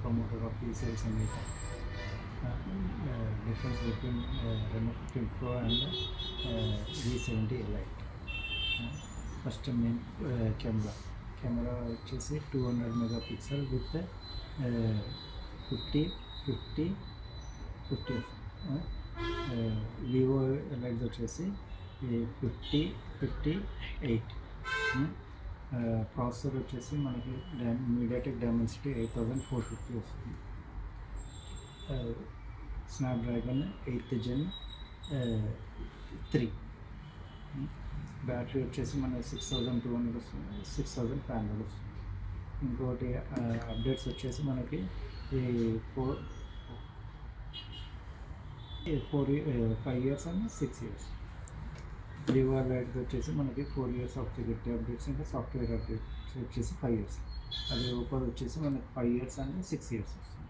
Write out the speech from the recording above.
promoter of e-sales and data. Difference between Reno 15 Pro and V70 Lite. First main camera వచ్చేసి 200 megapixel with 50 Vivo Lite వచ్చేసి 58. Processor వచ్చేసి మనకి MediaTek Dimensity 8450 వస్తుంది. Snapdragon 8th Gen 3. Battery వచ్చేసి మనకి 6200 వస్తుంది, 6500 వస్తుంది. ఇంకోటి అప్డేట్స్ వచ్చేసి మనకి ఈ 5 years and 6 years. Vivo light వచ్చేసి మనకి 4 years ఆఫ్ సెక్యూరిటీ అప్డేట్స్, ఇంకా సాఫ్ట్వేర్ అప్డేట్స్ వచ్చేసి 5 years. అదే ఓపో వచ్చేసి మనకి 5 years and 6 years వస్తుంది.